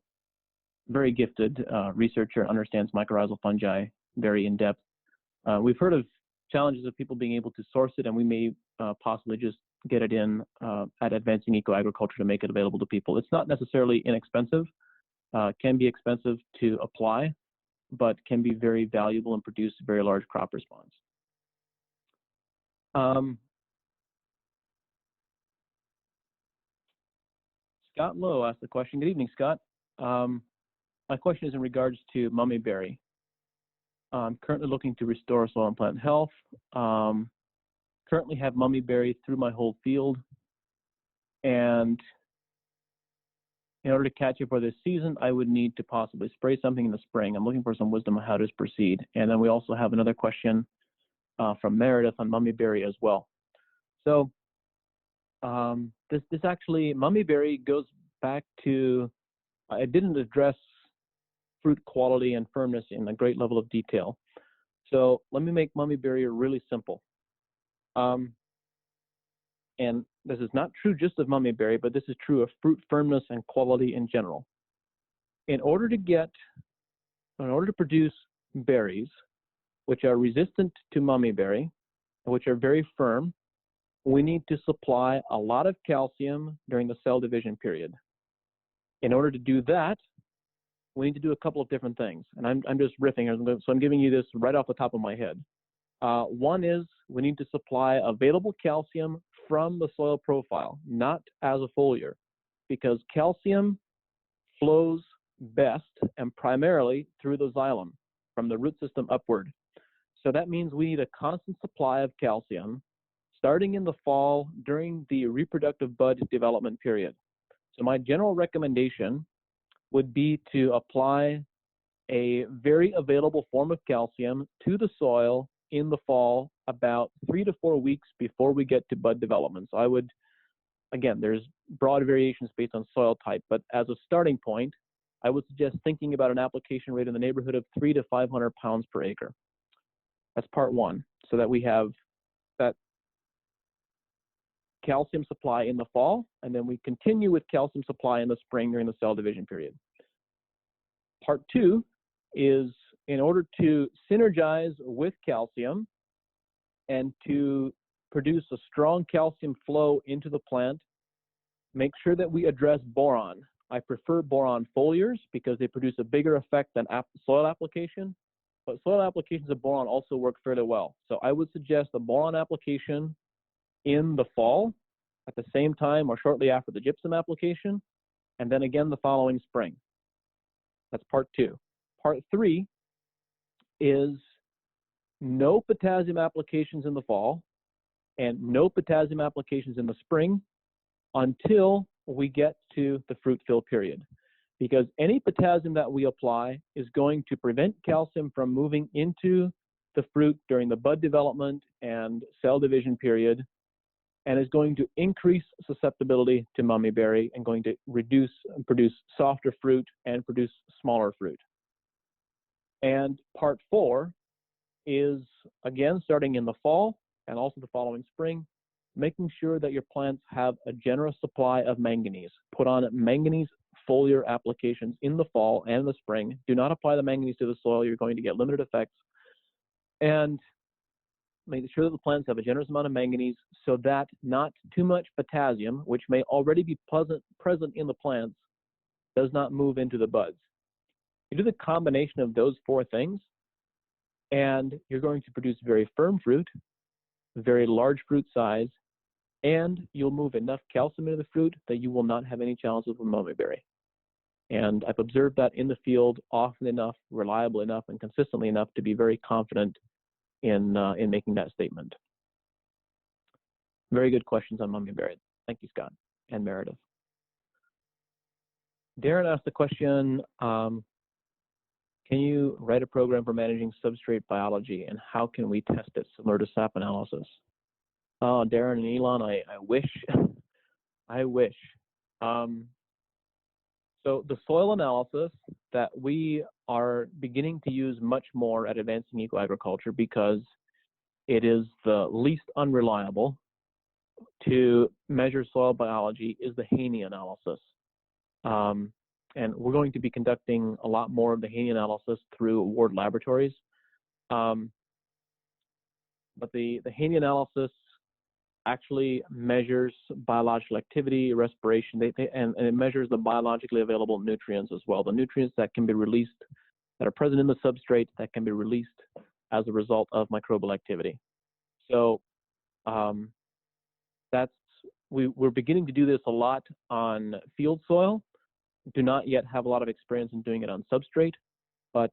very gifted researcher, understands mycorrhizal fungi very in depth. We've heard of challenges of people being able to source it, and we may possibly just get it in at Advancing Eco-Agriculture to make it available to people. It's not necessarily inexpensive, can be expensive to apply, but can be very valuable and produce a very large crop response. Scott Lowe asked the question. Good evening, Scott. My question is in regards to mummyberry. I'm currently looking to restore soil and plant health. Currently have mummyberry through my whole field, and in order to catch it for this season, I would need to possibly spray something in the spring. I'm looking for some wisdom on how to proceed. And then we also have another question from Meredith on mummyberry as well. So this actually, mummyberry goes back to, I didn't address fruit quality and firmness in a great level of detail. So let me make mummyberry really simple. And this is not true just of mummyberry, but this is true of fruit firmness and quality in general. In order to produce berries which are resistant to mummyberry, which are very firm, we need to supply a lot of calcium during the cell division period. In order to do that, we need to do a couple of different things. And I'm just riffing here, so I'm giving you this right off the top of my head. One is we need to supply available calcium from the soil profile, not as a foliar, because calcium flows best and primarily through the xylem, from the root system upward. So that means we need a constant supply of calcium starting in the fall during the reproductive bud development period. So my general recommendation would be to apply a very available form of calcium to the soil in the fall about 3 to 4 weeks before we get to bud development. So I would, again, there's broad variations based on soil type, but as a starting point, I would suggest thinking about an application rate in the neighborhood of 300 to 500 pounds per acre. That's part one, so that we have that calcium supply in the fall, and then we continue with calcium supply in the spring during the cell division period. Part two is, in order to synergize with calcium and to produce a strong calcium flow into the plant, make sure that we address boron. I prefer boron foliars because they produce a bigger effect than soil application, but soil applications of boron also work fairly well. So I would suggest a boron application in the fall at the same time or shortly after the gypsum application, and then again the following spring. That's part two. Part three is no potassium applications in the fall and no potassium applications in the spring until we get to the fruit fill period. Because any potassium that we apply is going to prevent calcium from moving into the fruit during the bud development and cell division period, and is going to increase susceptibility to mummyberry and going to produce softer fruit and produce smaller fruit. And part four is, again, starting in the fall and also the following spring, making sure that your plants have a generous supply of manganese. Put on manganese foliar applications in the fall and the spring. Do not apply the manganese to the soil. You're going to get limited effects. And make sure that the plants have a generous amount of manganese so that not too much potassium, which may already be present in the plants, does not move into the buds. You do the combination of those four things, and you're going to produce very firm fruit, very large fruit size, and you'll move enough calcium into the fruit that you will not have any challenges with mummyberry. And I've observed that in the field often enough, reliably enough, and consistently enough to be very confident in making that statement. Very good questions on mummyberry. Thank you, Scott and Meredith. Darren asked the question, can you write a program for managing substrate biology, and how can we test it similar to sap analysis? Oh, Darren and Elon, I wish. I wish. So the soil analysis that we are beginning to use much more at Advancing Eco-Agriculture, because it is the least unreliable to measure soil biology is the Haney analysis. And we're going to be conducting a lot more of the Haney analysis through Ward Laboratories. But the Haney analysis actually measures biological activity, respiration, and it measures the biologically available nutrients as well. The nutrients that can be released, that are present in the substrate, that can be released as a result of microbial activity. So we're beginning to do this a lot on field soil. Do not yet have a lot of experience in doing it on substrate, but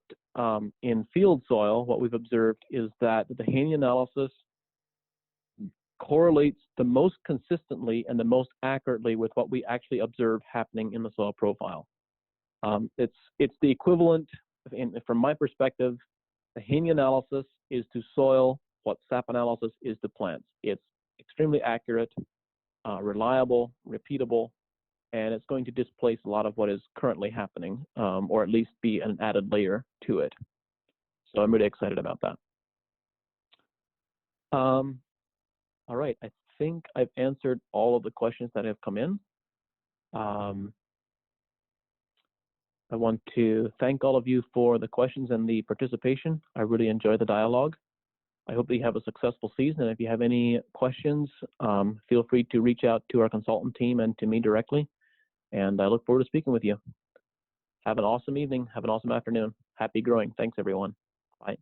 in field soil, what we've observed is that the Haney analysis correlates the most consistently and the most accurately with what we actually observe happening in the soil profile. It's the equivalent, from my perspective, the Haney analysis is to soil what SAP analysis is to plants. It's extremely accurate, reliable, repeatable, and it's going to displace a lot of what is currently happening, or at least be an added layer to it. So I'm really excited about that. All right, I think I've answered all of the questions that have come in. I want to thank all of you for the questions and the participation. I really enjoyed the dialogue. I hope that you have a successful season, and if you have any questions, feel free to reach out to our consultant team and to me directly, and I look forward to speaking with you. Have an awesome evening. Have an awesome afternoon. Happy growing. Thanks, everyone. Bye.